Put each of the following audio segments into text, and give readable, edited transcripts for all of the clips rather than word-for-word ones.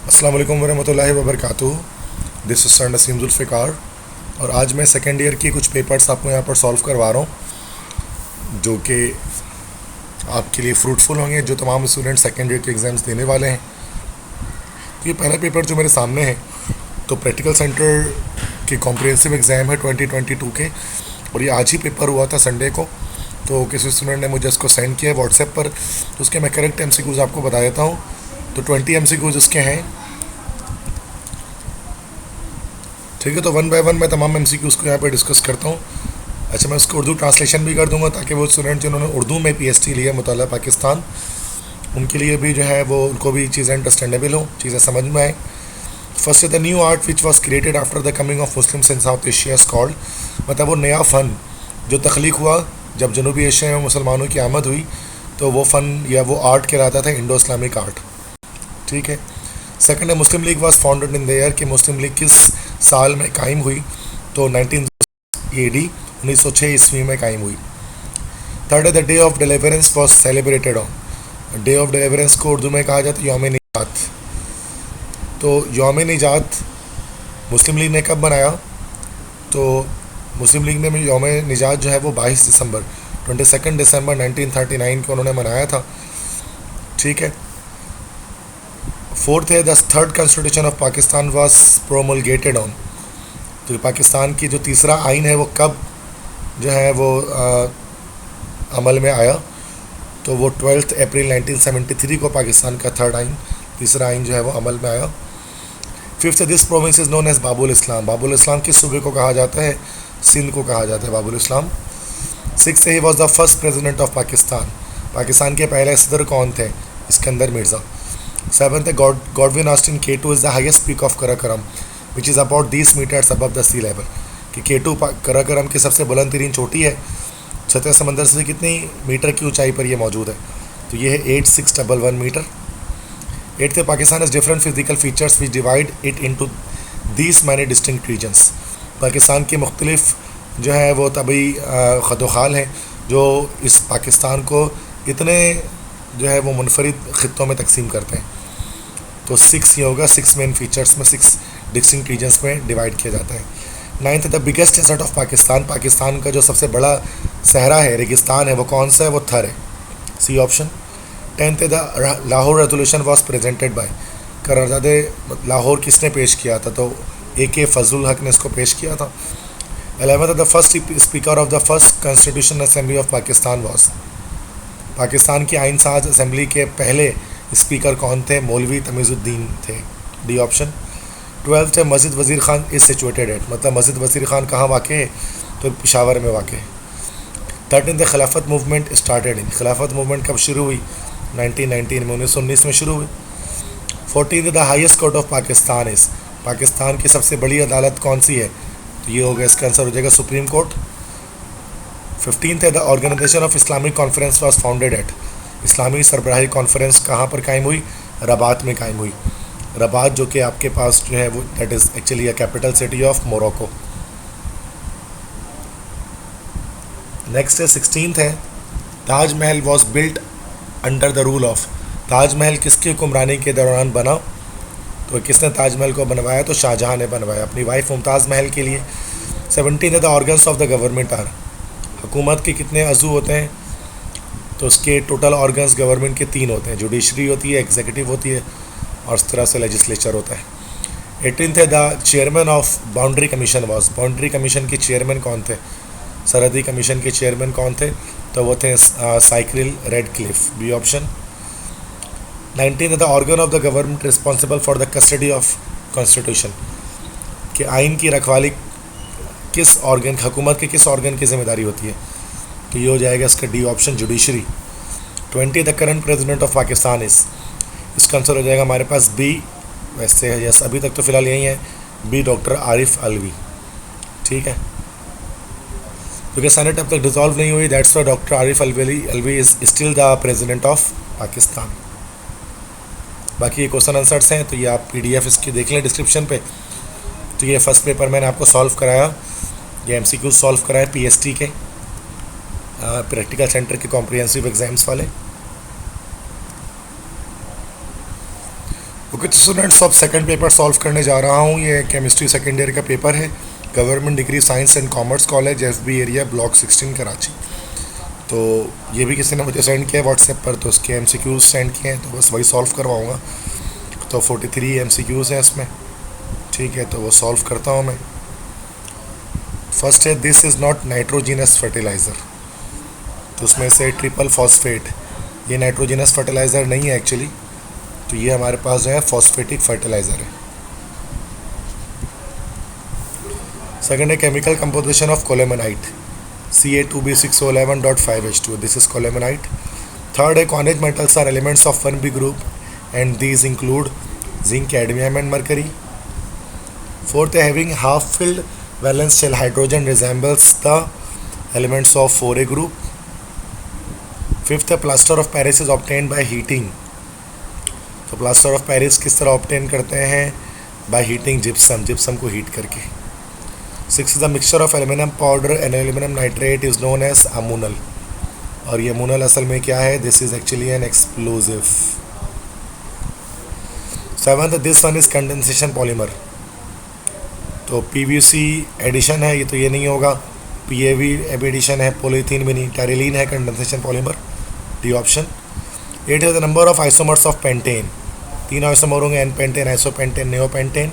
अस्सलाम वालेकुम वरहमतुल्लाहि वबरकातुहू। This is sir Naseem Zulfiqar और आज मैं सेकेंड ईयर की कुछ पेपर्स आपको यहाँ पर सॉल्व करवा रहा हूँ जो कि आपके लिए फ्रूटफुल होंगे, जो तमाम स्टूडेंट सेकेंड ईयर के एग्ज़ाम्स देने वाले हैं। तो ये पहला पेपर जो मेरे सामने है तो प्रैक्टिकल सेंटर की कॉम्प्रिहेंसिव एग्ज़ाम है 2022 के, और ये आज ही पेपर हुआ था संडे को। तो किसी स्टूडेंट ने मुझे इसको सेंड किया है व्हाट्सएप पर, तो उसके मैं करेक्ट MCQs आपको बता देता हूँ। तो 20 MCQs इसके हैं, ठीक है। तो वन बाय वन मैं तमाम MCQs को यहाँ पर डिस्कस करता हूँ। अच्छा, मैं उसको उर्दू ट्रांसलेशन भी कर दूंगा ताकि वो स्टूडेंट जिन्होंने उर्दू में PhD लिया मुताला पाकिस्तान, उनके लिए भी जो है वो उनको भी चीज़ें अंडरस्टैंडेबल हो, चीज़ें समझ में आए। First the new art which was created after the coming of Muslims in south Asia is called, मतलब वो नया फ़न जो तख्लीक हुआ जब जनूबी एशिया में मुसलमानों की आमद हुई, तो वो फ़न या वो आर्ट कहलाता था इंडो इस्लामिक आर्ट, ठीक है। सेकंड है Muslim League was founded in the year, कि मुस्लिम लीग किस साल में कायम हुई, तो 19 AD 1906 ईस्वी में कायम हुई। थर्ड है the day of deliverance was celebrated on, day of deliverance को उर्दू में कहा जाता है यौम निजात। तो यौम निजात मुस्लिम लीग ने कब बनाया, तो मुस्लिम लीग ने यौम निजात जो है वो 22 दिसंबर 1939 को उन्होंने मनाया था, ठीक है। फोर्थ है the third constitution of Pakistan was promulgated on, तो पाकिस्तान की जो तीसरा आइन है वो कब जो है वो अमल में आया, तो वो 12 अप्रैल 1973 को पाकिस्तान का थर्ड आइन, तीसरा आइन जो है वो अमल में आया। फिफ्थ है this province is known as Babul Islam, Babul Islam किस सूबे को कहा जाता है, सिंध को कहा जाता है Babul Islam. Six he was the first president of Pakistan, Pakistan के पहले सदर कौन थे, इस्कंदर मिर्ज़ा। सेवंथ है Godwin Austen K2 is the highest peak of Karakoram which is about 20 meters above the sea level, कि K2 कराकरम की सबसे बुलंद तरीन चोटी है, सतह समंदर से कितनी मीटर की ऊंचाई पर यह मौजूद है, तो ये है 8611 मीटर। एट्थ है Pakistan is different physical features which divide it into these many distinct regions, Pakistan के मुख्तलिफ जो है वो तभी खदोखाल हैं जो इस पाकिस्तान को इतने जो है वो मुनफरिद ख़ित्तों में तकसीम करते हैं। तो 6 ये होगा, 6 मेन फीचर्स में 6 डिस्टिंक्ट रीजन्स में डिवाइड किया जाता है। Ninth the biggest desert of Pakistan, Pakistan का जो सबसे बड़ा सहरा है, रेगिस्तान है, वो कौन सा है, वो थर है, C option. Tenth the Lahore resolution was presented by, करारदाद लाहौर किसने पेश किया था, तो AK फजलुल हक ने इसको पेश किया था। 11th the first speaker of the first constitution assembly of Pakistan was, Pakistan की आइन साज असेंबली के पहले स्पीकर कौन थे, मौलवी तमीज़ुद्दीन थे, डी ऑप्शन। 12th है मस्जिद वज़ीर ख़ान इज़ सिचुएटेड एट, मतलब मस्जिद वज़ीर ख़ान कहाँ वाक़ है, तो पेशावर में वाक़ है। 13th खिलाफत मूवमेंट स्टार्टेड इन, खिलाफत मूवमेंट कब शुरू हुई, 1919 में, 1919 में शुरू हुई। 14th the highest court of Pakistan is, Pakistan की सबसे बड़ी अदालत कौन सी है, तो ये होगा, इसका आंसर हो जाएगा सुप्रीम कोर्ट। 15th है the organisation of Islamic conference was founded at, इस्लामी सरबराही कॉन्फ्रेंस कहाँ पर कायम हुई, रबात में कायम हुई, रबात जो कि आपके पास जो है वो that is actually a capital city of Morocco. Next है 16th है Taj Mahal was built under the rule of, Taj Mahal किसकी हुक्मरानी के दौरान बना, तो किसने ताजमहल को बनवाया, तो शाहजहाँ ने बनवाया अपनी वाइफ मुमताज़ महल के लिए। 17th है the organs of the government are, हुकूमत के कितने अज़ू होते हैं, तो उसके टोटल ऑर्गन्स गवर्नमेंट के 3 होते हैं, जुडिशरी होती है, एग्जीक्यूटिव होती है, और इस तरह से लेजिस्लेचर होता है। 18th है the chairman of boundary commission was, boundary commission के चेयरमैन कौन थे, सरहदी कमीशन के चेयरमैन कौन थे, तो वो थे sir Cyril Radcliffe, B option. 19th the organ of the government responsible for the custody of constitution, कि आइन की रखवाली किस ऑर्गन, हुकूमत के किस ऑर्गन की जिम्मेदारी होती है, तो ये हो जाएगा इसका D option, judiciary. 20 the current president of Pakistan इस, इसका आंसर हो जाएगा हमारे पास बी, वैसे है यस, अभी तक तो फिलहाल यही है, बी डॉक्टर आरिफ अलवी, ठीक है, क्योंकि सेनेट अब तक डिसॉल्व नहीं हुई, that's why doctor Arif Alvi is still the president of Pakistan. बाकी ये क्वेश्चन आंसर्स हैं, तो ये आप PDF इसकी देख लें डिस्क्रिप्शन पे। तो ये फर्स्ट पेपर मैंने आपको सॉल्व कराया, ये MCQ सॉल्व कराया PST के प्रैक्टिकल सेंटर के कॉम्प्रिहेंसिव एग्जाम्स वाले। ओके तो स्टूडेंट्स, अब सेकंड पेपर सॉल्व करने जा रहा हूँ। ये केमिस्ट्री सेकेंड ईयर का पेपर है, government degree science and commerce college, FB area, block 16, Karachi. तो ये भी किसी ने मुझे सेंड किया है व्हाट्सएप पर, तो उसके एमसीक्यूज सेंड किए हैं, तो बस वही सॉल्व करवाऊँगा। तो 43 एमसीक्यूज हैं इसमें, ठीक है, तो वो सॉल्व करता हूँ मैं। फर्स्ट है, this is not nitrogenous fertiliser. तो उसमें से ट्रिपल फॉस्फेट, ये नाइट्रोजिनस फर्टिलाइज़र नहीं है एक्चुअली, तो ये हमारे पास जो है फॉस्फेटिक फर्टिलाइज़र है। सेकंड है, chemical composition of colemanite, Ca2b6O11.5H2, this is colemanite. Third है, coinage metals are elements of 1b group and these include zinc, cadmium and mercury. Fourth है, having half filled valence shell hydrogen resembles the elements of 4a group. Fifth है, plaster of Paris is obtained by heating. तो plaster of Paris किस तरह obtain करते हैं? By heating gypsum, gypsum को heat करके। Six, the mixture of aluminium powder and aluminium nitrate is known as ammonal. और ये अमोनल असल में क्या है? This is actually an explosive. Seventh, this one is condensation polymer. तो पीवीसी एडिशन है ये, तो ये नहीं होगा। पीएवी एडिशन है, पॉलीथीन भी नहीं, टेरिलीन है कंडेंसेशन पॉलीमर, डी ऑप्शन। 8 है, the number of isomers of pentane, 3 isomer होंगे, एन पेंटेन, आइसोपेंटेन, नेओपेंटेन।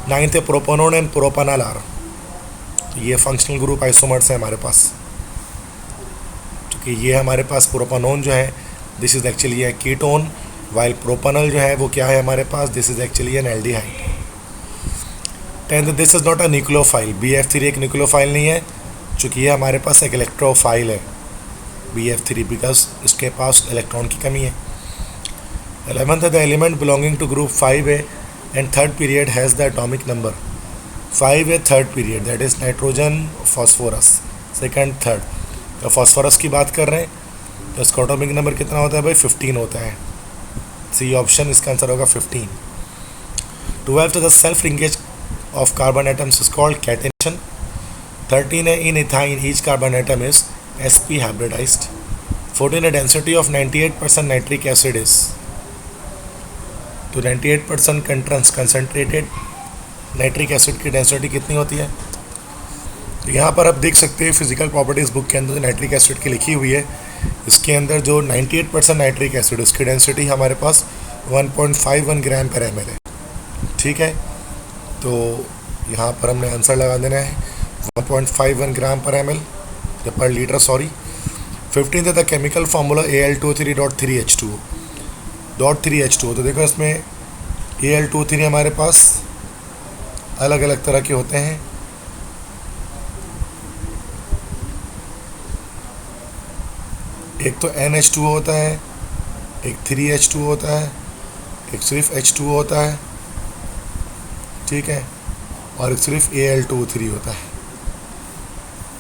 9th है, प्रोपेनोन एंड प्रोपेनॉल आर, ये फंक्शनल ग्रुप आइसोमर्स हैं हमारे पास, क्योंकि ये हमारे पास प्रोपेनोन जो है दिस इज एक्चुअली है कीटोन, वाइल प्रोपेनॉल जो है वो क्या है हमारे पास, this is actually an aldehyde. 10th, this is not a nucleophile, BF3 एक न्यूक्लियोफाइल नहीं है, चूँकि ये हमारे पास एक इलेक्ट्रोफाइल है BF3, बिकॉज इसके पास इलेक्ट्रॉन की कमी है। 11th है, the element belonging to group 5A and third period has the atomic number. 5A third period, that is nitrogen, phosphorus, second, third. तो फॉस्फोरस की बात कर रहे हैं, तो इसका एटॉमिक नंबर कितना होता है भाई? 15 होता है। सी ऑप्शन इसका आंसर होगा 15। 12th, the self linkage of carbon atoms is called catenation. 13 है, in ethyne each carbon atom is sp hybridized। 14 है, density of 98% nitric acid is, तो 98% कंसनट्रेटेड नाइट्रिक एसिड की डेंसिटी कितनी होती है? तो यहाँ पर आप देख सकते हैं फिजिकल प्रॉपर्टीज़ बुक के अंदर जो नाइट्रिक एसिड की लिखी हुई है, इसके अंदर जो 98% नाइट्रिक एसिड, उसकी डेंसिटी हमारे पास 1.51 ग्राम पर ml है, ठीक है। तो यहाँ पर हमने आंसर लगा देना है 1.51 ग्राम पर ml, पर लीटर, सॉरी। 15th है, the chemical formula Al2O3.3H2O, .3H2O। तो देखो इसमें Al2O3 हमारे पास अलग अलग तरह के होते हैं। एक तो NH2O होता है, एक 3H2O होता है, एक सिर्फ H2O होता है, ठीक है, और एक सिर्फ Al2O3 होता है।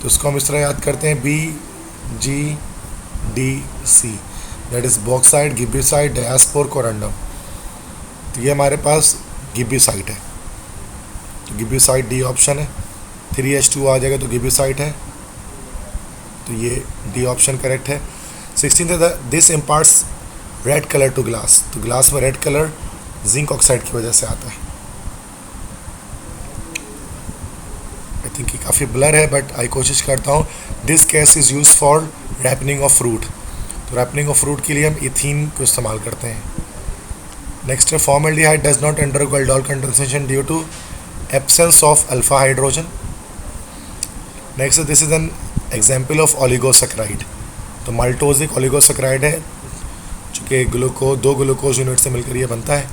तो इसको हम इस तरह याद करते हैं, BGDC, that is bauxite, gibbsite, diaspore, corundum. तो ये हमारे पास गिब्यूसाइड है, तो गिब्यूसाइड डी ऑप्शन है। 3H2 आ जाएगा तो गिब्यूसाइड है, तो ये डी ऑप्शन करेक्ट है। 16th है, this imparts red colour to glass. तो ग्लास में रेड कलर जिंक ऑक्साइड की वजह से आता है। आई थिंक ये काफ़ी ब्लर है, बट आई कोशिश करता हूँ। This gas is use for ripening of fruit, तो रैपनिंग ऑफ फ्रूट के लिए हम इथीन को इस्तेमाल करते हैं। नेक्स्ट है, formaldehyde does not undergo aldol condensation due to absence of alpha hydrogen. Next है, this is an example of oligosaccharide. तो माल्टोज एक ओलिगोसैकेराइड है, चूँकि दो ग्लूकोज यूनिट से मिलकर ये बनता है।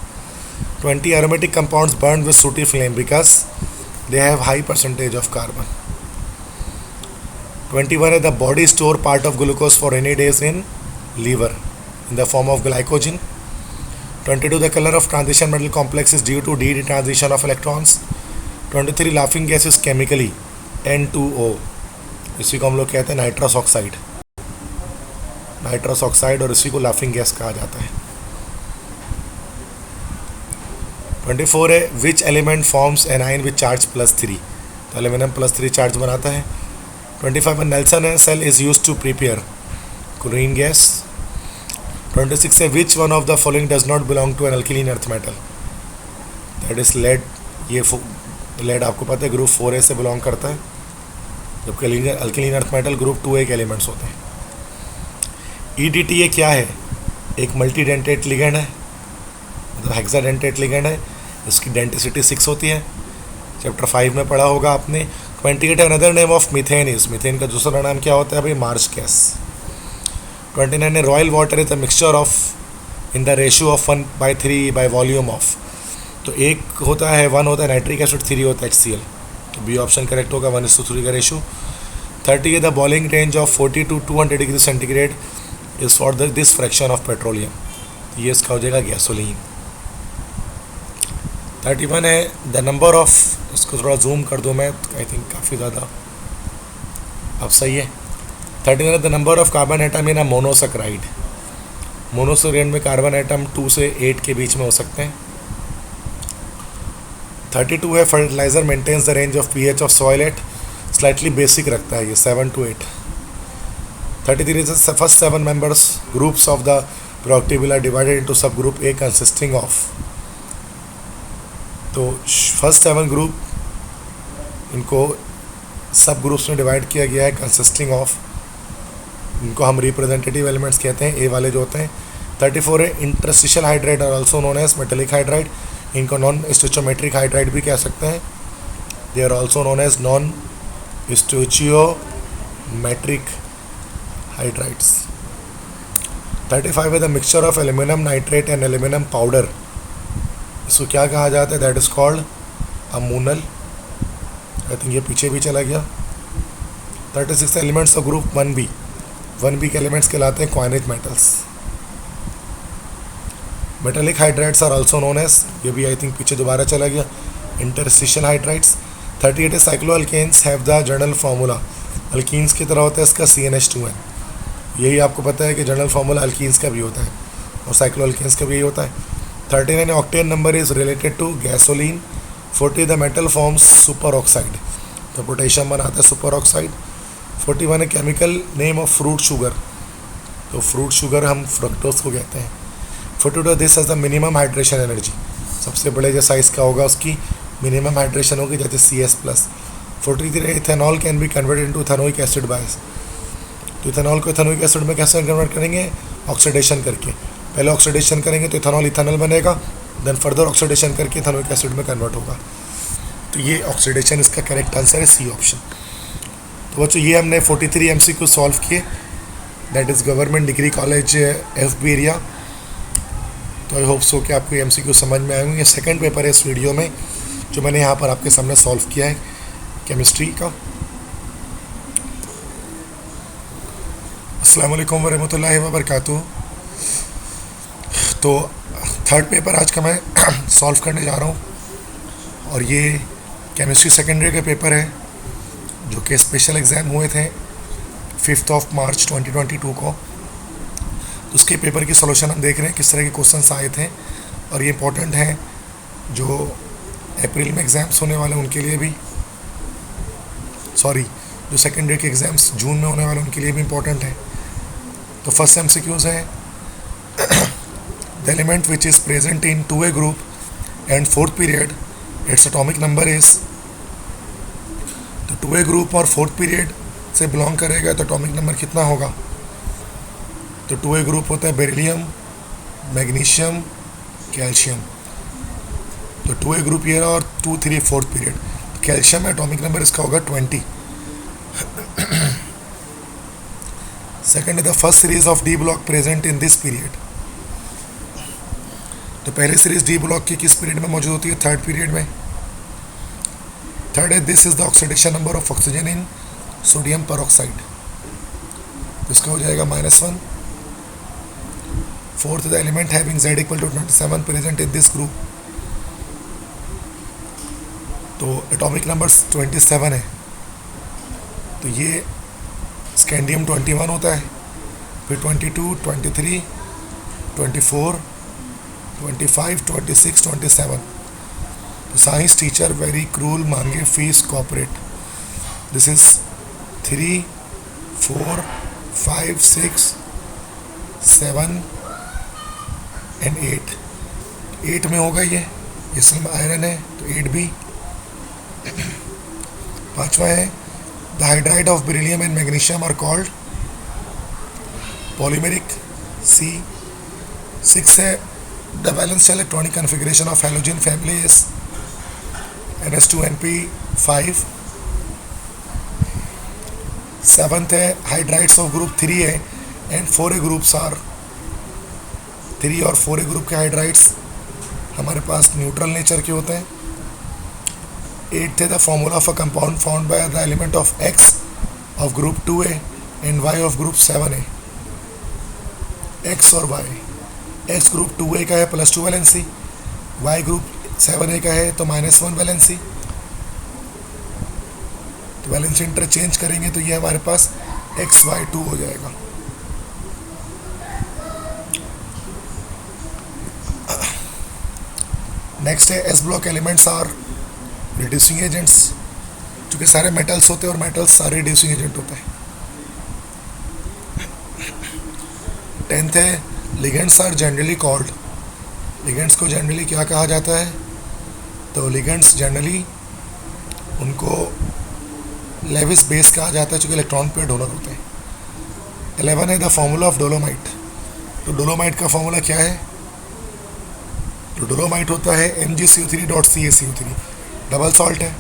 20 aromatic compounds burn with sooty flame because they have high percentage of carbon. 21 है, the body store part of glucose for any days in liver in the form of glycogen. 22, the color of transition metal complex is due to detransition of electrons. 23, laughing gas is chemically N2O, इसी को हम लोग कहते हैं nitrous oxide, nitrous oxide, और इसी को laughing gas कहा जाता है। 24 है, which element forms anion with charge +3, तो एल्यूमिनियम +3 चार्ज बनाता है। 25 है, Nelson cell is use to prepare chlorine gas. 26 है which one of the following does not belong to an alkaline earth metal, that is lead. ये lead आपको पता है group 4A से बिलोंग करता है, जबकि अल्किलीन अर्थ मेटल ग्रुप 2A के एलिमेंट्स होते हैं। EDT ये क्या है? एक मल्टी डेंटेट लिगेंड है, मतलब हेक्साडेंटेट लिगेंड है, इसकी डेंटिसिटी 6 होती है, चैप्टर 5 में पढ़ा होगा आपने। 28 है another name of methane is, methane का दूसरा नाम क्या होता है भाई? Marsh gas. 29 है royal water is a mixture of in the ratio of 1/3 by volume of, तो एक होता है 1 होता है नाइट्रिक एसिड, 3 होता है HCl, तो बी ऑप्शन करेक्ट होगा, 1:3 का रेशियो। 30 है the boiling range of 40 to 200 degree centigrade is for this fraction of petroleum, ये इसका हो जाएगा गैसोलीन। 31 है द नंबर ऑफ, इसको थोड़ा जूम कर दूँ मैं, आई थिंक काफ़ी ज़्यादा अब सही है। 31 है the number of carbon atom in a monosaccharide, monosaccharide में कार्बन एटम 2 से 8 के बीच में हो सकते हैं। 32 है fertiliser maintains the range of pH of soil at, slightly basic रखता है ये 7 to 8। 33 is the first 7 members groups of the Proctobilla divided into subgroup A consisting of, तो फर्स्ट 7 ग्रुप इनको सब ग्रुप्स में डिवाइड किया गया है कंसिस्टिंग ऑफ, इनको हम रिप्रेजेंटेटिव एलिमेंट्स कहते हैं, ए वाले जो होते हैं। 34 है interstitial hydride are also known as metallic hydride, इनको नॉन स्टोचियोमेट्रिक हाइड्राइड भी कह सकते हैं, they are also known as non stoichiometric hydrides. 35 है the mixture of aluminium nitrate and aluminium powder, इसको क्या कहा जाता है? That is called ammonal, I think ये पीछे भी चला गया। 36 elements of group 1B, 1B के एलिमेंट्स कहलाते हैं coinage metals. Metallic hydrides are also known as, ये भी आई थिंक पीछे दोबारा चला गया, interstitial hydrides. 38 cycloalkanes have the general formula, alkenes की तरह होता है इसका CnH2n, यही आपको पता है कि जनरल फार्मूला अल्कीन्स का भी होता है और साइक्लो अल्केन्स का भी यही होता है। 39 octane number is related to gasoline. 40 the metal forms superoxide, तो पोटेशियम बनाता है सुपर ऑक्साइड। 41 है chemical name of fruit sugar, तो फ्रूट शुगर हम फ्रक्टोज को कहते हैं। 42 this has the minimum hydration energy, सबसे बड़े जो साइज़ का होगा उसकी मिनिमम हाइड्रेशन होगी, जैसे CS+। 43 ethanol can be converted into ethanoic acid bias, तो इथेनॉल को इथेनोइक एसिड में कैसे कन्वर्ट करेंगे? ऑक्सीडेशन करके, पहले ऑक्सीडेशन करेंगे तो इथेनॉल इथेनॉल बनेगा, देन फर्दर ऑक्सीडेशन करके इथेनोइक एसिड में कन्वर्ट होगा, तो ये ऑक्सीडेशन इसका करेक्ट आंसर है C ऑप्शन। तो बच्चों ये हमने 43 MCQ सॉल्व किए, that is government degree college FB area. तो आई होप सो कि आपको MCQ समझ में आएंगे। ये सेकंड पेपर है इस वीडियो में जो मैंने यहाँ पर आपके सामने सॉल्व किया है केमिस्ट्री का। अस्सलाम वालेकुम वरहमतुल्लाहि वबरकातुहू। तो थर्ड पेपर आज का मैं सॉल्व करने जा रहा हूँ और ये केमिस्ट्री सेकेंडरी के पेपर है जो कि स्पेशल एग्ज़ाम हुए थे 5 मार्च 2022 को। तो उसके पेपर की सॉल्यूशन हम देख रहे हैं किस तरह के क्वेश्चंस आए थे और ये इंपॉर्टेंट है जो अप्रैल में एग्ज़ाम्स होने वाले उनके लिए भी, सॉरी जो सेकेंडरी के एग्ज़ाम्स जून में होने वाले उनके लिए भी इंपॉर्टेंट है। तो फर्स्ट MCQs है the element which is present in 2A group and 4th period its atomic number is, तो 2A ग्रुप और 4th पीरियड से बिलोंग करेगा तो एटॉमिक नंबर कितना होगा? तो 2A ग्रुप होता है बेरिलियम, मैग्नीशियम, कैल्शियम, तो 2A ग्रुप ये रहा और 2, 3, 4th period, calcium atomic number इसका होगा 20। सेकेंड है the first series of D block present in this period, तो पहली सीरीज D ब्लॉक की किस पीरियड में मौजूद होती है? 3rd पीरियड में। थर्ड है this is the oxidation number of oxygen in sodium peroxide, तो इसका हो जाएगा -1। Fourth the element having Z = 27 present in this group, तो एटॉमिक नंबर 27 है, तो ये स्कैंडियम 21 होता है, फिर 22, 23, 24, 25, 26, 27। तो साइंस टीचर वेरी क्रूल मांगे fees corporate, this is 3, 4, 5, 6, 7, and 8, 8 में होगा ये इसमें आयरन है तो 8B। पांचवा है the hydride of beryllium and magnesium are called polymeric, C। 6 है the valence electronic configuration of halogen family is NH2NP5। 7th है हाइड्राइड्स ऑफ ग्रुप 3 है एंड 4A ग्रुप्स आर 3 और 4A ग्रुप के hydrides हमारे पास neutral nature के होते हैं। 8th है the formula of a compound found by the element of X of group 2A and Y of group 7A। X और Y, X group 2A का है +2 वैलेंसी, Y ग्रुप 7A का है तो -1 वैलेंसी। तो वैलेंसी इंटरचेंज करेंगे तो ये हमारे पास XY2 हो जाएगा। नेक्स्ट है S block elements are reducing agents, क्योंकि सारे मेटल्स होते हैं और मेटल्स सारे रिड्यूसिंग एजेंट होते हैं। 10th है ligands are generally called, ligands को जनरली क्या कहा जाता है, तो लिगेंड्स जनरली उनको लेविस बेस कहा जाता है क्योंकि इलेक्ट्रॉन पेयर डोनर होते हैं। 11 है द फॉर्मूला ऑफ डोलोमाइट, तो डोलोमाइट का फॉर्मूला क्या है, तो डोलोमाइट होता है MgCO3.CaCO3, डबल सॉल्ट है।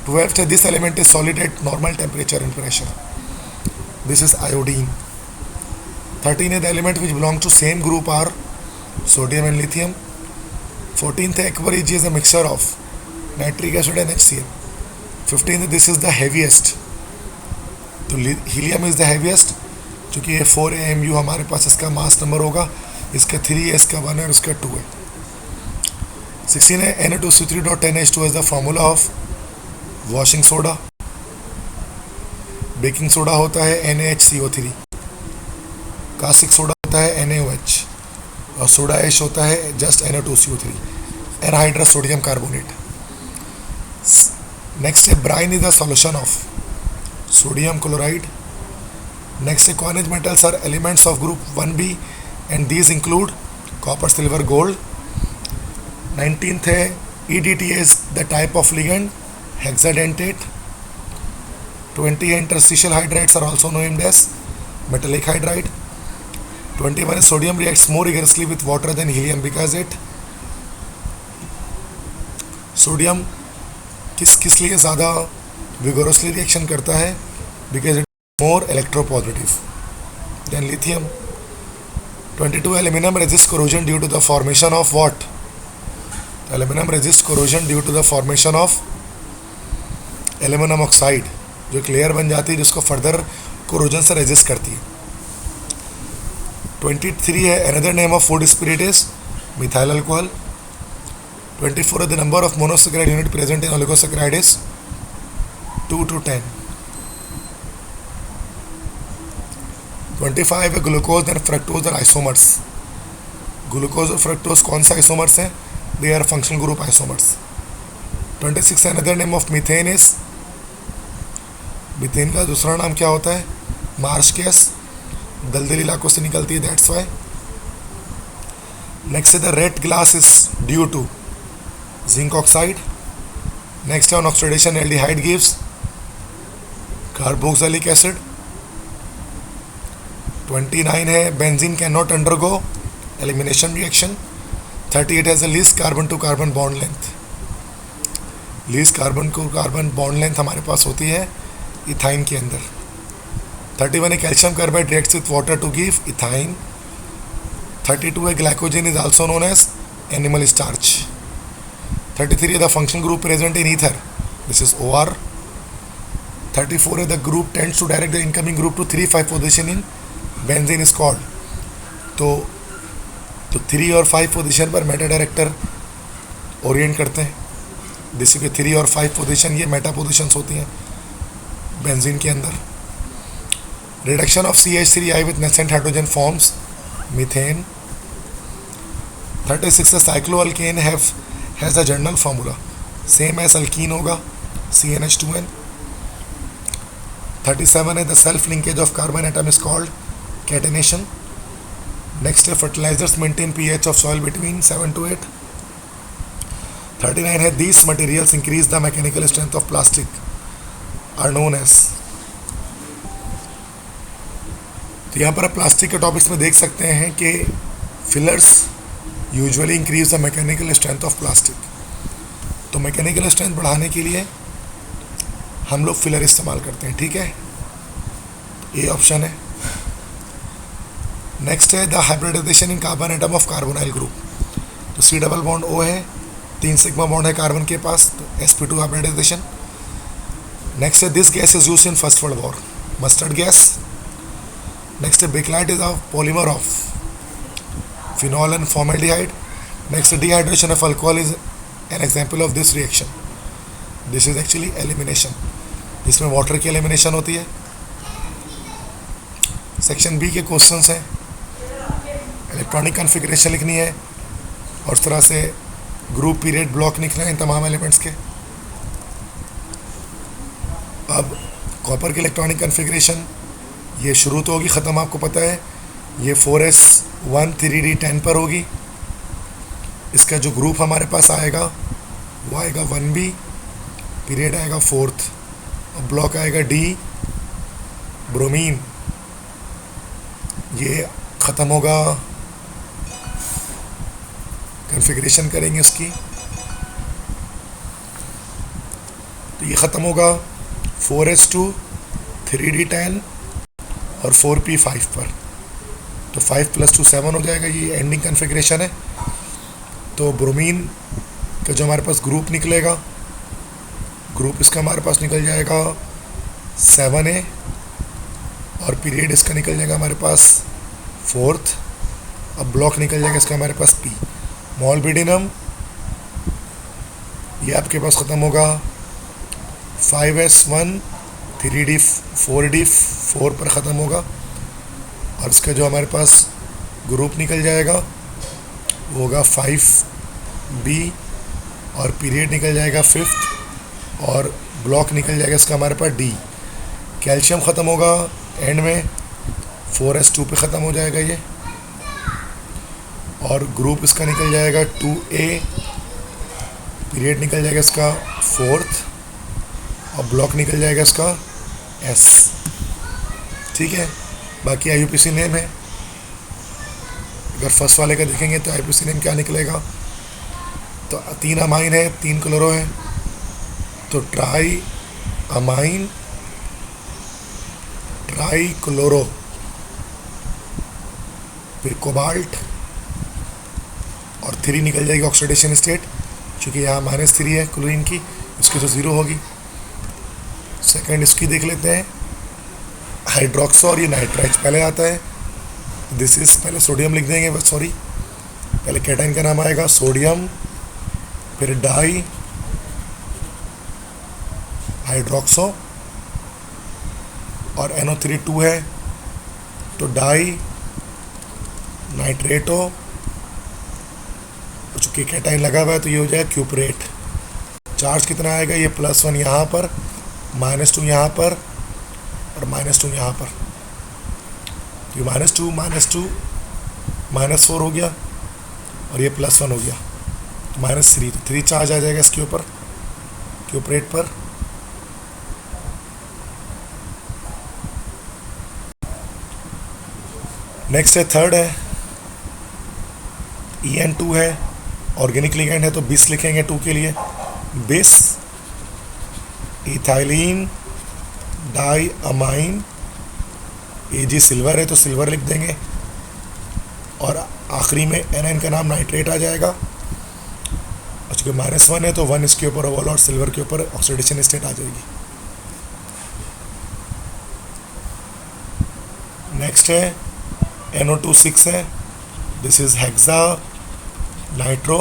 12th है this element is solid at normal temperature and pressure, this is iodine. 13 है the element which belong to same group are sodium and lithium. 14th है aqua regia is a mixture of nitric acid and HCl। 15th this is the heaviest, तो helium is the heaviest क्योंकि ये 4AMU हमारे पास इसका mass number होगा, इसका 3 है, इसका 1 है और इसका 2 है। 16 है Na2CO3.10H2 is the formula of washing soda. Baking soda होता है NaHCO3, कास्टिक सोडा होता है NaOH और सोडा ऐश होता है just Na2CO3, anhydrous sodium carbonate. Next है brine is the solution of sodium chloride. Next है coinage metals are elements of group 1B and these include copper, silver, gold. 19th है EDTA is the type of ligand, hexadentate. 20 है interstitial hydrides are also named as metallic hydride. 21 है sodium reacts more vigorously with water than helium because it, sodium किस लिए ज़्यादा vigorously reaction करता है, because it more electropositive than lithium. 22 aluminium resist corrosion due to the formation of what, aluminium resist corrosion due to the formation of aluminium oxide, जो एक layer बन जाती है जिसको फर्दर कोरोजन से रेजिस्ट करती है। 23 है another name of food spirit is methyl alcohol. 24 है the number of monosaccharide unit present in oligosaccharide is 2 to 10। 25 है glucose and fructose are isomers, glucose और फ्रक्टोज कौन सा आइसोमर्स हैं, they are functional group isomers. 26 है another name of methane is, methane का दूसरा नाम क्या होता है, मार्श गैस, दलदली इलाकों से निकलती है, दैट्स वाई। नेक्स्ट है the red glass is due to zinc oxide. Next है on oxidation aldehyde gives carboxylic acid. 29 है benzene can not undergo elimination reaction. 38 has the least carbon to carbon bond length, least carbon to carbon bond length हमारे पास होती है ethyne के अंदर। 31 है calcium carbide reacts with water to give ethyne. 32 है glycogen is also known as animal starch. 33 है the functional group present in ether, this is OR। 34 है the group tends to direct the incoming group to 3-5 position in benzene is called, तो 3 और 5 position पर Meta director Orient करते हैं, जैसे कि 3 और 5 पोजिशन ये मेटा पोजिशंस होती हैं बेंजीन के अंदर। Reduction of CH3I with nascent hydrogen forms methane. 36 है cycloalkane has the general formula same as alkene होगा, CnH2n। 37 है the self linkage of carbon atom is called catenation. Next है fertilizers maintain pH of soil between 7 to 8। 39 है these materials increase the mechanical strength of plastic are known as. तो यहाँ पर आप plastic के topics में देख सकते हैं कि fillers usually increase the mechanical strength of plastic. तो मैकेनिकल स्ट्रेंथ बढ़ाने के लिए हम लोग फिलर इस्तेमाल करते हैं, ठीक है, ये ऑप्शन है। नेक्स्ट है the hybridization in carbon atom of carbonyl group. तो सी डबल बॉन्ड ओ है, 3 सिग्मा बॉन्ड है कार्बन के पास, तो sp2 हाइब्रिडाइजेशन। नेक्स्ट है this gas is used in first world war, mustard gas. Next है bakelite is a polymer of phenol and formaldehyde. Next है dehydration of alcohol is an example of this reaction. This is actually elimination, जिसमें water की elimination होती है। Section B के questions हैं, electronic configuration लिखनी है और उस तरह से ग्रुप पीरियड ब्लॉक निकले हैं इन तमाम एलिमेंट्स के। अब कॉपर की इलेक्ट्रॉनिक कॉन्फ़िगरेशन ये शुरू तो होगी, ख़त्म आपको पता है, ये 4s1 3d10 पर होगी। इसका जो ग्रुप हमारे पास आएगा वो आएगा 1b, पीरियड आएगा 4th और ब्लॉक आएगा D ब्रोमीन, ये ख़त्म होगा। कॉन्फ़िगरेशन करेंगे इसकी तो ये ख़त्म होगा 4s2 3d10 और 4p5 पर, तो 5 + 2 7 हो जाएगा, ये एंडिंग कॉन्फ़िगरेशन है। तो ब्रोमीन का जो हमारे पास ग्रुप निकलेगा, ग्रुप इसका हमारे पास निकल जाएगा 7a और पीरियड इसका निकल जाएगा हमारे पास 4th। अब ब्लॉक निकल जाएगा इसका हमारे पास P। मोल्बिडिनम ये आपके पास ख़त्म होगा 5s1 3d 4d4 पर ख़त्म होगा और इसका जो हमारे पास ग्रुप निकल जाएगा वो होगा 5b और पीरियड निकल जाएगा 5th और ब्लॉक निकल जाएगा इसका हमारे पास D। कैल्शियम ख़त्म होगा एंड में 4s2 पे ख़त्म हो जाएगा ये और ग्रुप इसका निकल जाएगा 2a, पीरियड निकल जाएगा इसका 4th और ब्लॉक निकल जाएगा इसका S, ठीक है। बाकी IUPAC नेम है, अगर फर्स्ट वाले का देखेंगे तो IUPAC नेम क्या निकलेगा, तो 3 अमाइन है 3 क्लोरो है, तो ट्राई अमाइन ट्राई क्लोरो, फिर कोबाल्ट और 3 निकल जाएगी ऑक्सीडेशन स्टेट, क्योंकि यहाँ -3 है क्लोरीन की, उसकी तो 0 होगी। सेकंड इसकी देख लेते हैं, हाइड्रोक्सो और ये नाइट्राइट्स पहले आता है, दिस इज पहले सोडियम लिख देंगे बस, सॉरी, पहले कैटाइन का नाम आएगा सोडियम, फिर डाई हाइड्रोक्सो और NO3 2 है, तो डाई नाइट्रेटो, चूँकि कैटाइन लगा हुआ है तो ये हो जाएगा क्यूपरेट। चार्ज कितना आएगा, ये +1 यहाँ पर, -2 यहाँ पर और -2 यहाँ पर, तो ये -2 -4 हो गया और ये +1 हो गया, तो -3, तो 3 चार्ज आ जाएगा इसके ऊपर क्यूपरेट पर। नेक्स्ट है थर्ड है EN2 है, ऑर्गेनिक लिगेंड है तो बिस लिखेंगे 2 के लिए, bis ethylene diamine, Ag silver है तो सिल्वर लिख देंगे और आखिरी में NN का नाम नाइट्रेट आ जाएगा, और चूँकि -1 है तो 1 इसके ऊपर ओवल और सिल्वर के ऊपर ऑक्सीडेशन स्टेट आ जाएगी। नेक्स्ट है NO2 6 है, दिस इज हेक्सा नाइट्रो,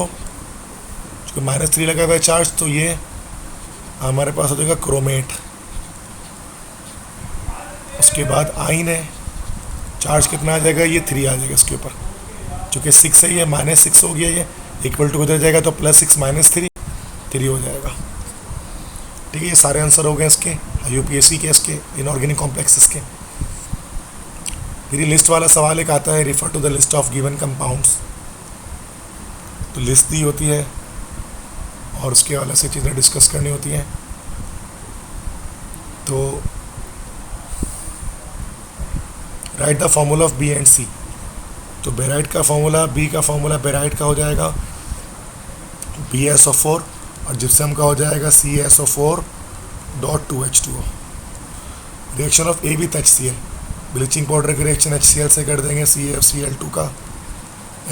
चूँकि -3 लगा हुआ है चार्ज तो ये हमारे पास हो जाएगा क्रोमेट। उसके बाद आइन है, चार्ज कितना आ जाएगा, ये 3 आ जाएगा इसके ऊपर, चूँकि 6 है ये -6 हो गया, ये इक्वल टू उधर जाएगा तो +6 -3 3 हो जाएगा, ठीक है। ये सारे आंसर हो गए इसके IUPAC के, इसके इनऑर्गेनिक कॉम्प्लेक्सेस के। फिर ये लिस्ट वाला सवाल एक आता है, refer to the list of given compounds. तो लिस्ट दी होती है और उसके वाले से चीज़ें डिस्कस करनी होती हैं। तो write the formula of B and C. तो बेराइट का फॉर्मूला, बी का फॉर्मूला बेराइट का हो जाएगा BsO4 और जिप्सम का हो जाएगा CaSO4.2H2O। Reaction of A with HCl, bleaching powder की रिएक्शन HCl से कर देंगे, CaFCl2 का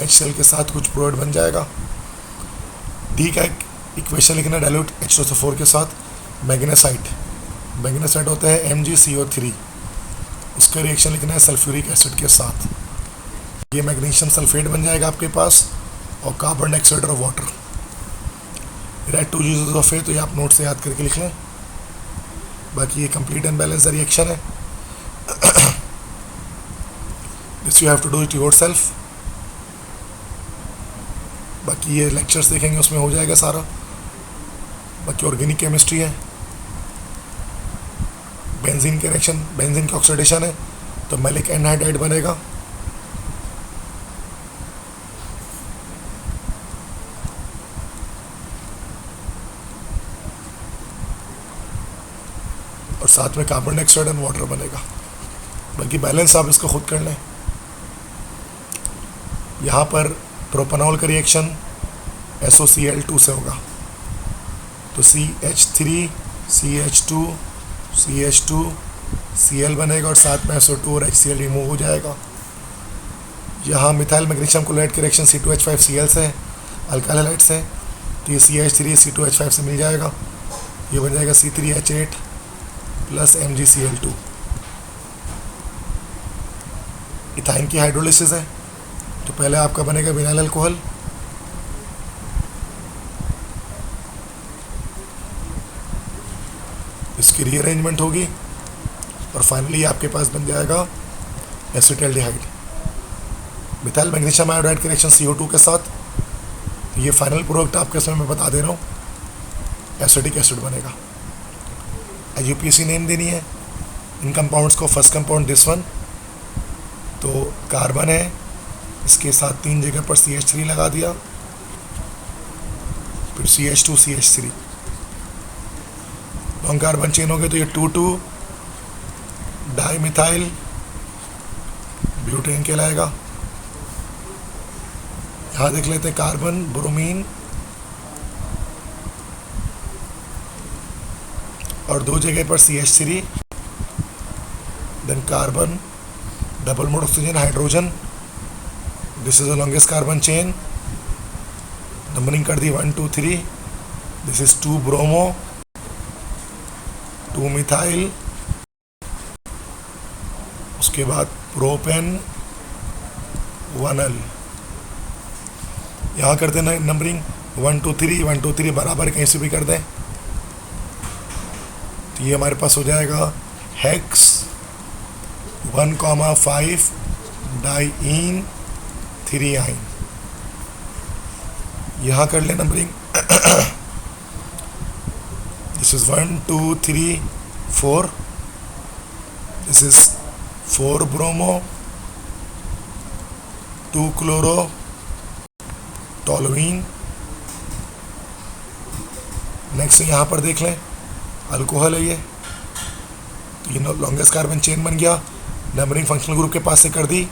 HCl के साथ कुछ प्रोडक्ट बन जाएगा। डी का इक्वेशन लिखना डाइल्यूट H2SO4 के साथ मैग्नेसाइट। मैग्नेसाइट होता है MgCO3, उसका रिएक्शन लिखना है सल्फ्यूरिक एसिड के साथ। ये मैग्नीशियम सल्फेट बन जाएगा आपके पास और कार्बन डाइऑक्साइड और water. Write two uses of A, तो ये आप नोट से याद करके लिख लें। बाकी ये कंप्लीट एंड बैलेंस रिएक्शन है। This you have to do it yourself. बाकी ये लेक्चर्स देखेंगे उसमें हो जाएगा सारा। बाकी ऑर्गेनिक केमिस्ट्री है। बेंजीन के रिएक्शन, बेंजीन का ऑक्सीडेशन है तो मैलिक एनहाइड्राइड बनेगा। और साथ में कार्बन डाइऑक्साइड एंड वाटर बनेगा। बाकी बैलेंस आप इसको खुद कर लें। यहाँ पर प्रोपेनॉल का रिएक्शन SOCl2 से होगा तो CH3 CH2 CH2 Cl बनेगा और साथ में SO2 और HCl रिमूव हो जाएगा। यहाँ मिथाइल मैग्नीशियम क्लोराइड की रिएक्शन C2H5Cl से है, अल्काइल हैलाइड से, तो ये CH3 C2H5 से मिल जाएगा। ये बन जाएगा C3H8 प्लस MgCl2। इथाइन की हाइड्रोलिसिस है तो पहले आपका बनेगा विनाइल अल्कोहल, इसकी रीअरेंजमेंट होगी और फाइनली आपके पास बन जाएगा एसिटाल्डिहाइड। मिथाइल मैग्नीशियम आयोडाइड की रिएक्शन CO2 के साथ, ये फाइनल प्रोडक्ट आपके समय मैं बता दे रहा हूँ, एसिटिक एसिड बनेगा। IUPAC नेम देनी है इन कंपाउंड्स को। फर्स्ट कंपाउंड दिस वन, तो कार्बन है, इसके साथ 3 जगह पर CH3 लगा दिया, फिर CH2 CH3, long carbon chain हो गए तो ये 2,2 डाईमिथाइल ब्यूटेन कहलाएगा। यहाँ देख लेते हैं कार्बन ब्रोमीन और 2 जगह पर CH3, then carbon double bond oxygen hydrogen. This is the longest carbon chain, numbering कर दी 1 2 3। दिस इज 2 ब्रोमो, 2 मिथाइल, उसके बाद प्रोपेन 1L। यहाँ कर देना नंबरिंग 1 2 3 1 2 3 बराबर कहीं से भी कर दें तो ये हमारे पास हो जाएगा हेक्स 1,5 डाईन 3 यहाँ कर ले numbering. This is 1 2 3 4। This is 4 bromo, 2 chloro toluene. Next यहाँ पर देख लें अल्कोहल है ये, तो ये लॉन्गेस्ट कार्बन चेन बन गया। नंबरिंग फंक्शनल ग्रुप के पास से कर दी।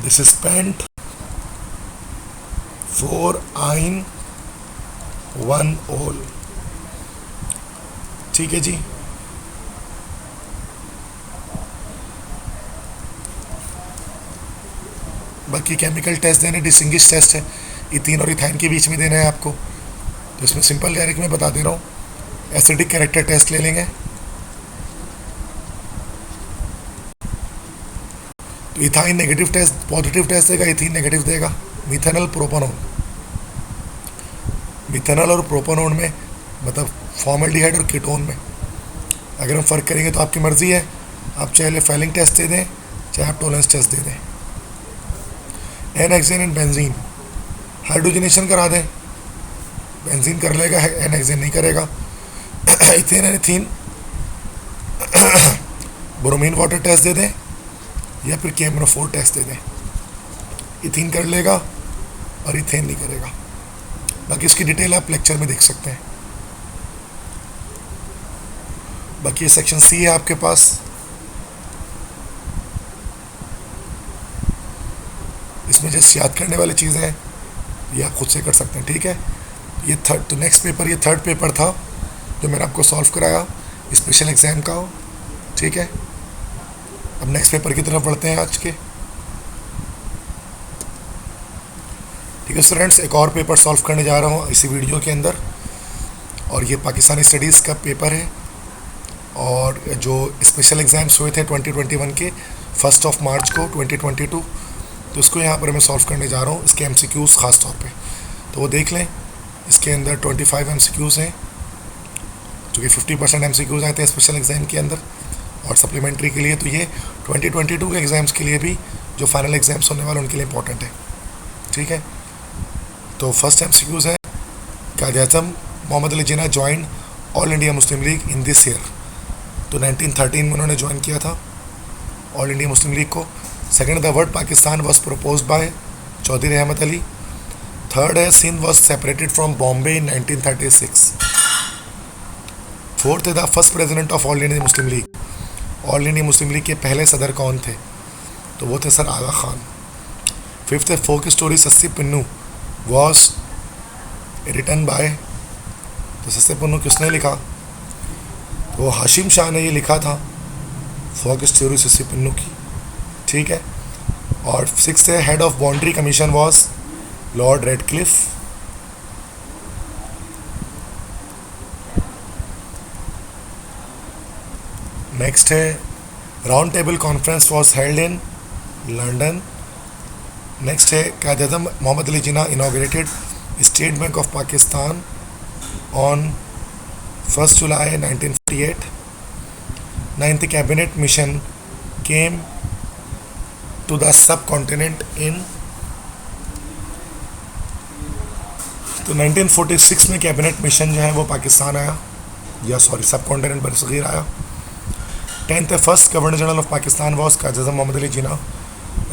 दिस इज पेंट 4 आइन 1 ओल। ठीक है जी। बाकी केमिकल टेस्ट देने, डिस्टिंग्विश टेस्ट है, इथीन और इथाइन के बीच में देना है आपको, तो इसमें सिंपल डायरेक्ट मैं बता दे रहा हूँ। एसिडिक कैरेक्टर टेस्ट ले लेंगे तो ethyne negative test, positive test देगा, इथीन नेगेटिव देगा। मिथेनॉल प्रोपेनॉल, मिथेनॉल और प्रोपेनॉल में मतलब फॉर्मल्डिहाइड और कीटोन में अगर हम फ़र्क करेंगे तो आपकी मर्ज़ी है, आप चाहे फेलिंग टेस्ट दे दें चाहे आप टोलेंस टेस्ट दे दें। एन-हेक्सेन एंड बेंजीन हाइड्रोजनेशन करा दें, बेंजीन कर लेगा, एन-हेक्सेन नहीं करेगा। Ethane and ethene bromine water test दे दें या फिर KMnO4 टेस्ट दे दें। इथीन कर लेगा और इथेन नहीं करेगा। बाकी इसकी डिटेल आप लेक्चर में देख सकते हैं। बाकी ये सेक्शन सी है आपके पास। इसमें जैसे याद करने वाली चीज़ें हैं ये आप खुद से कर सकते हैं, ठीक है। ये थर्ड, तो नेक्स्ट पेपर, ये थर्ड पेपर था जो मैंने आपको सॉल्व कराया स्पेशल एग्ज़ाम का, ठीक है। अब नेक्स्ट पेपर की तरफ बढ़ते हैं आज के, ठीक है स्टूडेंट्स। एक और पेपर सॉल्व करने जा रहा हूँ इसी वीडियो के अंदर, और ये पाकिस्तानी स्टडीज़ का पेपर है। और जो स्पेशल एग्ज़ाम्स हुए थे 2021 के 1 मार्च को 2022, तो उसको यहाँ पर मैं सॉल्व करने जा रहा हूँ, इसके MCQs ख़ास तौर पे। तो वो देख लें, इसके अंदर 25 MCQs हैं, जो कि 50% MCQs आए थे स्पेशल एग्ज़ाम के अंदर। और सप्लीमेंट्री के लिए तो ये 2022 के एग्ज़ाम्स के लिए भी, जो फाइनल एग्ज़ाम्स होने वाले उनके लिए इंपॉर्टेंट है, ठीक है। तो फर्स्ट MCQs है, Quaid e Azam Mohammad Ali Jinnah join all India Muslim League in this year. तो 1913 में उन्होंने ज्वाइन किया था ऑल इंडिया मुस्लिम लीग को। Second, the word Pakistan was propose by Chaudhry Rahmat Ali. Third है, Sindh was separated from Bombay in 1936। Fourth है, the first president of all India Muslim League. All India Muslim League के पहले सदर कौन थे? तो वो थे सर आगा खान। फिफ्थ है, folk story Sassi Punnu was written by. तो सस्सी पुन्नू किसने लिखा? वो हाशिम शाह ने ये लिखा था, फोक स्टोरी सस्सी पुन्नू की, ठीक है। और सिक्स है, head of boundary commission was lord Radcliffe. Next है, round table conference was held in London. Next है, Quaid e Azam Mohammad Ali Jinnah inaugurated state bank of Pakistan on 1 July 1948। Ninth, cabinet mission came to the sub continent in. तो 1946 में cabinet mission जो है वो पाकिस्तान आया, या sorry सब कॉन्टिनेंट बरसगीर आया। 10th है, first governor general of Pakistan was Quaid-e-Azam Mohammad Ali Jinnah.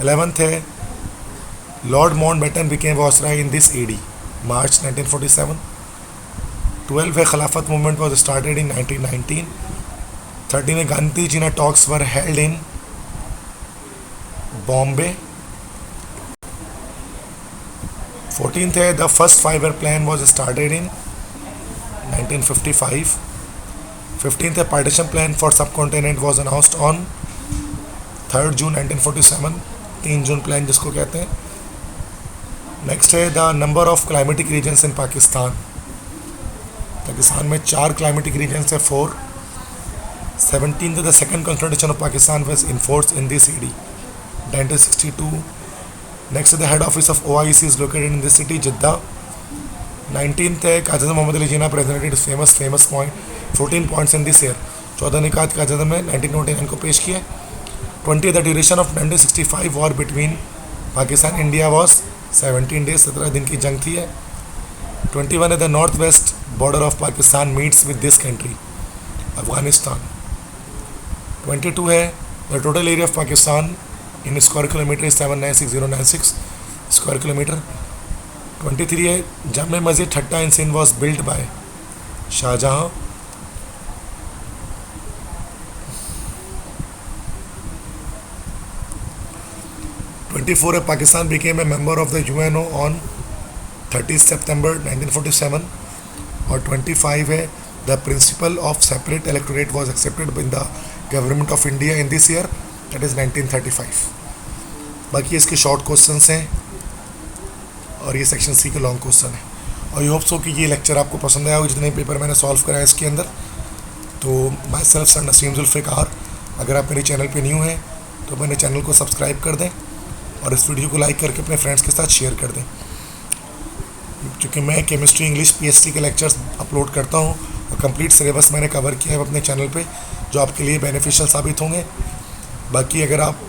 11th है, Lord Mountbatten became viceroy in this AD March 1947। 12 है, खिलाफत मूवमेंट वॉज स्टार्टेड इन 1919। 13 है, Gandhi Jinnah talks were held in Bombay. 14th है, the first five year plan was started in 1955। 15th है, partition plan for sub continent was announced on 3 June 1947। 3 June plan जिसको कहते हैं। Next है, the number of climatic regions in Pakistan. Pakistan में 4 climatic regions है, 4। 17th, the second constitution of Pakistan was enforce in this AD 1962। Next, the head office of OIC is located in this city Jeddah. 19th है, Quaid e Azam Mohammad Ali Jinnah presented famous point 14 points in this year. 14 निकात कायद-ए-आज़म ने 1929 को पेश किया। 20, the duration of 1965 war between Pakistan India was 17 days, 17 दिन की जंग थी है। 21 है, the north west border of Pakistan meets with this country Afghanistan. 22 है, the total area of Pakistan in square kilometer 796096 square kilometer. 23 है, Jama Masjid Thatta in Sindh was built by Shahjahan. 24 है, Pakistan became a member of the UNO on 30 September 1947। और 25 है, the principle of separate electorate was accepted by the government of India in this year, that is 1935। बाकी इसके short questions हैं और ये section C के long question है। और आई होप सो कि ये लेक्चर आपको पसंद आया हो, जितने पेपर मैंने सॉल्व कराया इसके अंदर। तो myself sir Naseem Zulfiqar, अगर आप मेरे चैनल पे न्यू हैं तो मेरे चैनल को सब्सक्राइब कर दें और इस वीडियो को लाइक करके अपने फ्रेंड्स के साथ शेयर कर दें, क्योंकि मैं केमिस्ट्री इंग्लिश PhD के लेक्चर्स अपलोड करता हूँ और कंप्लीट सिलेबस मैंने कवर किया है अपने चैनल पे, जो आपके लिए बेनिफिशियल साबित होंगे। बाकी अगर आप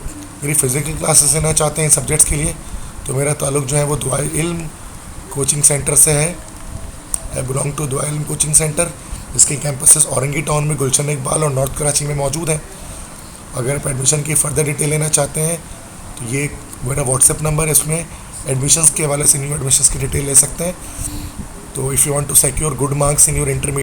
मेरी फ़िज़िकल क्लासेस लेना चाहते हैं सब्जेक्ट्स के लिए, तो मेरा ताल्लुक़ जो है वो दुआए इल्म कोचिंग सेंटर से है। आई बिलोंग टू दुआए इल्म कोचिंग सेंटर, जिसके कैंपसेस औरंगी टाउन में, गुलशन इकबाल और नॉर्थ कराची में मौजूद हैं। अगर आप एडमिशन की फ़र्दर डिटेल लेना चाहते हैं तो ये मेरा व्हाट्सएप नंबर है, इसमें एडमिशन्स के हवाले से न्यू एडमिशन्स की डिटेल ले सकते हैं। तो if you want to secure good marks in your intermediate